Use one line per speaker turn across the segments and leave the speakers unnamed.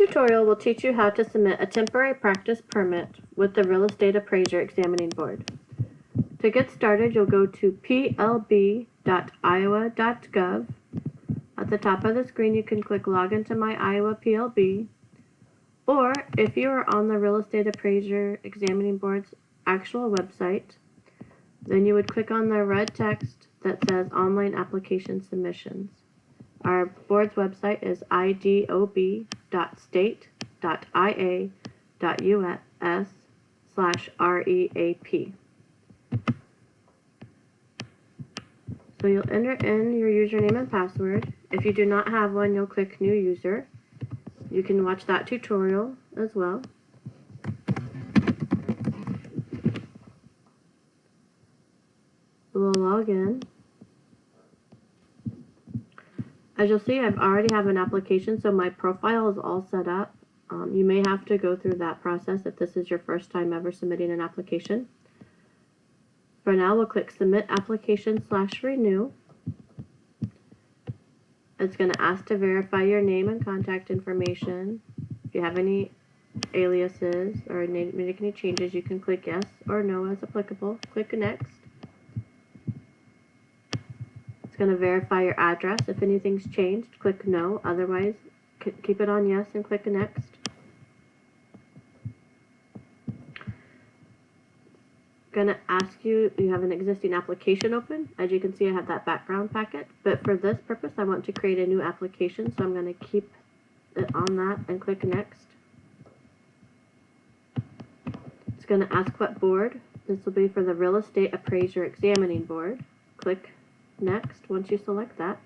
tutorial will teach you how to submit a temporary practice permit with the Real Estate Appraiser Examining Board. To get started, you'll go to plb.iowa.gov. At the top of the screen, you can click Log into My Iowa PLB, or if you are on the Real Estate Appraiser Examining Board's actual website, then you would click on the red text that says Online Application Submissions. Our board's website is idob.state.ia.us/REAP. So you'll enter in your username and password. If you do not have one, you'll click New User. You can watch that tutorial as well. We'll log in. As you'll see, I already have an application, so my profile is all set up. You may have to go through that process if this is your first time ever submitting an application. For now, we'll click Submit Application/Renew. It's going to ask to verify your name and contact information. If you have any aliases or make any changes, you can click Yes or No as applicable. Click Next. It's going to verify your address. If anything's changed, click No. Otherwise, keep it on Yes and click Next. Going to ask you have an existing application open. As you can see, I have that background packet, but for this purpose I want to create a new application, so I'm going to keep it on that and click Next. It's going to ask what board. This will be for the Real Estate Appraiser Examining Board. Click Next once you select that.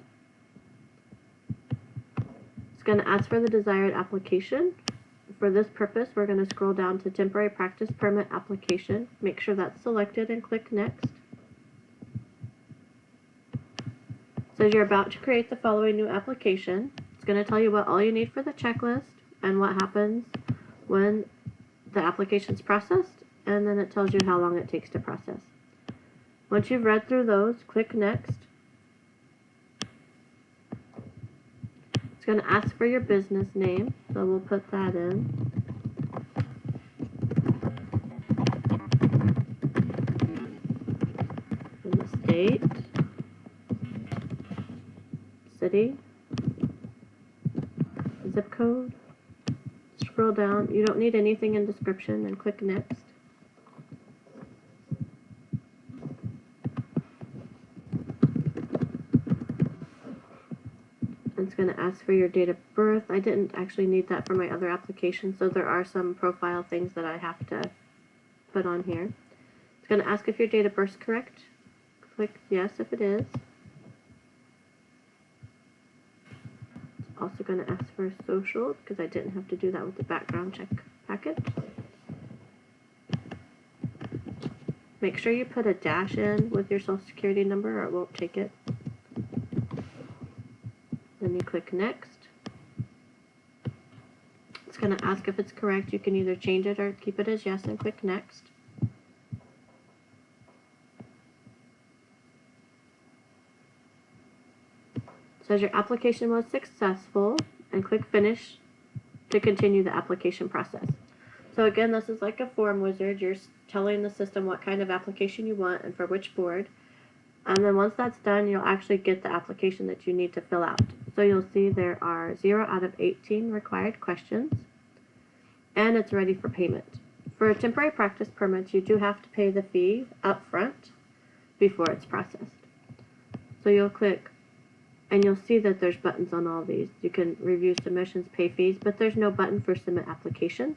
It's going to ask for the desired application. For this purpose, we're going to scroll down to Temporary Practice Permit Application. Make sure that's selected and click Next. It says you're about to create the following new application. It's going to tell you what all you need for the checklist and what happens when the application is processed, and then it tells you how long it takes to process. Once you've read through those, click Next. It's going to ask for your business name, so we'll put that in. And the state, city, zip code. Scroll down. You don't need anything in description, and click Next. It's going to ask for your date of birth. I didn't actually need that for my other application, so there are some profile things that I have to put on here. It's going to ask if your date of birth is correct. Click Yes if it is. It's also going to ask for a social, because I didn't have to do that with the background check packet. Make sure you put a dash in with your social security number or it won't take it. Then you click Next. It's going to ask if it's correct. You can either change it or keep it as yes and click Next. It says your application was successful, and click Finish to continue the application process. So again, this is like a form wizard. You're telling the system what kind of application you want and for which board. And then once that's done, you'll actually get the application that you need to fill out. So you'll see there are 0 out of 18 required questions, and it's ready for payment. For temporary practice permits, you do have to pay the fee up front before it's processed. So you'll click, and you'll see that there's buttons on all these. You can review submissions, pay fees, but there's no button for submit application.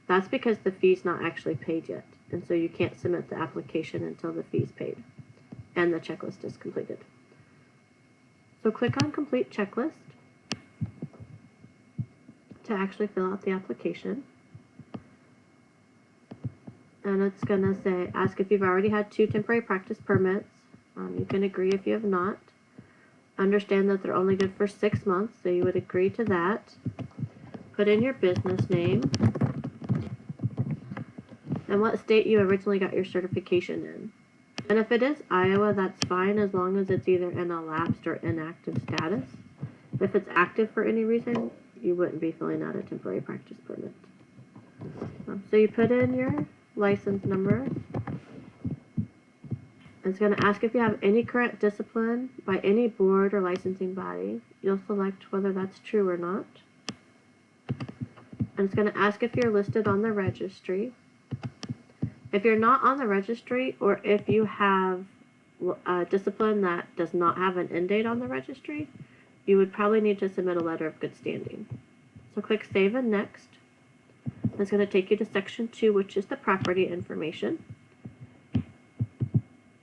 That's because the fee's not actually paid yet, and so you can't submit the application until the fee's paid and the checklist is completed. So click on Complete Checklist to actually fill out the application. And it's going to say, ask if you've already had 2 temporary practice permits. You can agree if you have not. Understand that they're only good for 6 months, so you would agree to that. Put in your business name and what state you originally got your certification in. And if it is Iowa, that's fine as long as it's either in a lapsed or inactive status. If it's active for any reason, you wouldn't be filling out a temporary practice permit. So you put in your license number. It's going to ask if you have any current discipline by any board or licensing body. You'll select whether that's true or not. And it's going to ask if you're listed on the registry. If you're not on the registry, or if you have a discipline that does not have an end date on the registry, you would probably need to submit a letter of good standing. So click Save and Next. It's going to take you to Section 2, which is the property information.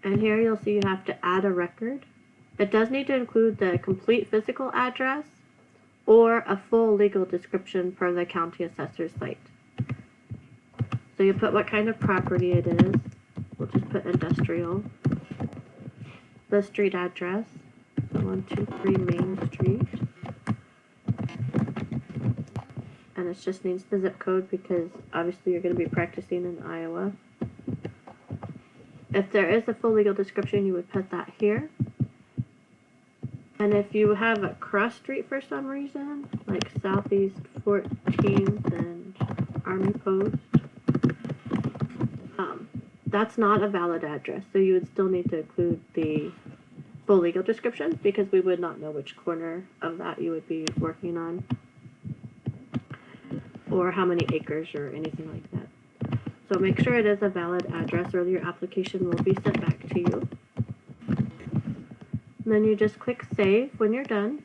And here you'll see you have to add a record. It does need to include the complete physical address or a full legal description per the county assessor's site. So you put what kind of property it is. We'll just put industrial. The street address, so 123 Main Street. And it just needs the zip code because obviously you're going to be practicing in Iowa. If there is a full legal description, you would put that here. And if you have a cross street for some reason, like Southeast 14th and Army Post, that's not a valid address. So you would still need to include the full legal description because we would not know which corner of that you would be working on, or how many acres or anything like that. So make sure it is a valid address or your application will be sent back to you. And then you just click Save when you're done.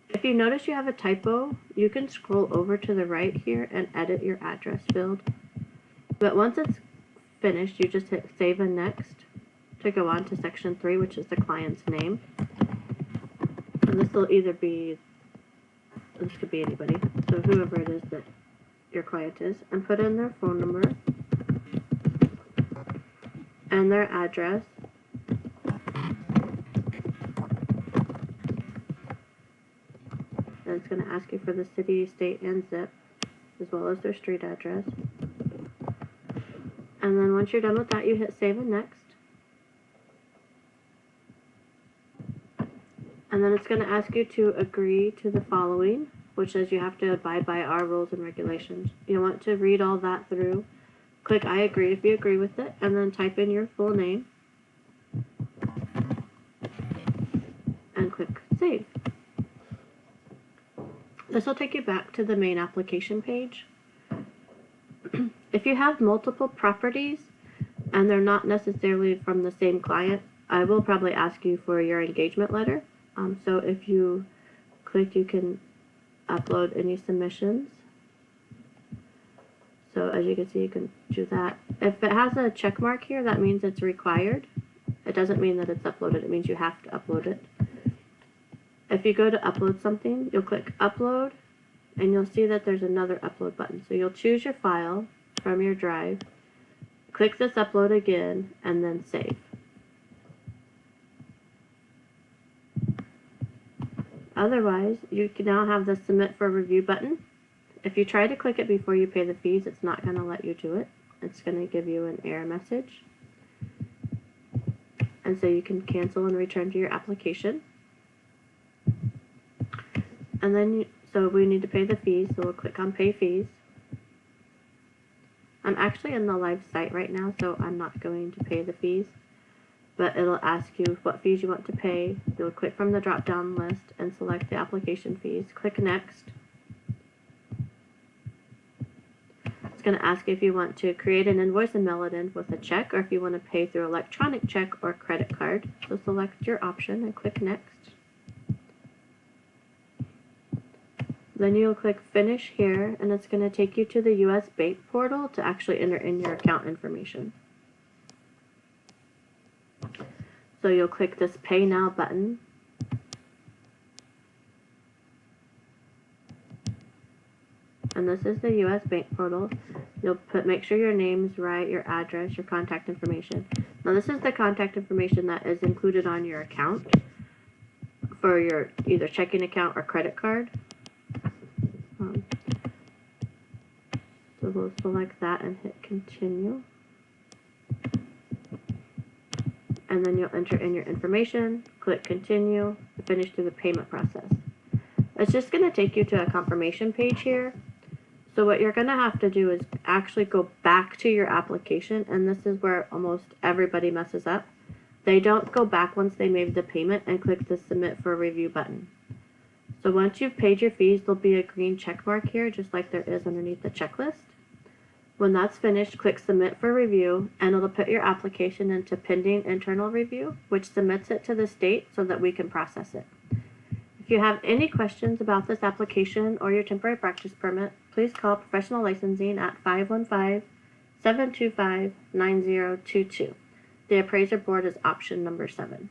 If you notice you have a typo, you can scroll over to the right here and edit your address field. But once it's finished, you just hit Save and Next to go on to Section 3, which is the client's name. And this will either be, this could be anybody, so whoever it is that your client is, and put in their phone number and their address. And it's going to ask you for the city, state, and zip, as well as their street address. And then once you're done with that, you hit Save and Next. And then it's going to ask you to agree to the following, which says you have to abide by our rules and regulations. You want to read all that through. Click I agree if you agree with it, and then type in your full name. And click Save. This will take you back to the main application page. If you have multiple properties and they're not necessarily from the same client, I will probably ask you for your engagement letter. So if you click, you can upload any submissions. So as you can see, you can do that. If it has a check mark here, that means it's required. It doesn't mean that it's uploaded. It means you have to upload it. If you go to upload something, you'll click Upload, and you'll see that there's another upload button. So you'll choose your file from your drive, click this upload again, and then save. Otherwise, you can now have the Submit for Review button. If you try to click it before you pay the fees, it's not going to let you do it. It's going to give you an error message. And so you can cancel and return to your application. And then, so we need to pay the fees, so we'll click on Pay Fees. I'm actually in the live site right now, so I'm not going to pay the fees. But it'll ask you what fees you want to pay. You'll click from the drop-down list and select the application fees. Click Next. It's going to ask if you want to create an invoice and mail it in with a check, or if you want to pay through electronic check or credit card. So select your option and click Next. Then you'll click Finish here, and it's going to take you to the US Bank portal to actually enter in your account information. So you'll click this Pay Now button. And this is the US Bank portal. You'll make sure your name's right, your address, your contact information. Now this is the contact information that is included on your account for your either checking account or credit card. So we'll select that and hit Continue. And then you'll enter in your information, click Continue, and finish through the payment process. It's just going to take you to a confirmation page here. So what you're going to have to do is actually go back to your application, and this is where almost everybody messes up. They don't go back once they made the payment and click the submit for review button. So once you've paid your fees, there'll be a green check mark here, just like there is underneath the checklist. When that's finished, click submit for review, and it'll put your application into pending internal review, which submits it to the state so that we can process it. If you have any questions about this application or your temporary practice permit, please call Professional Licensing at 515-725-9022. The appraiser board is option number 7.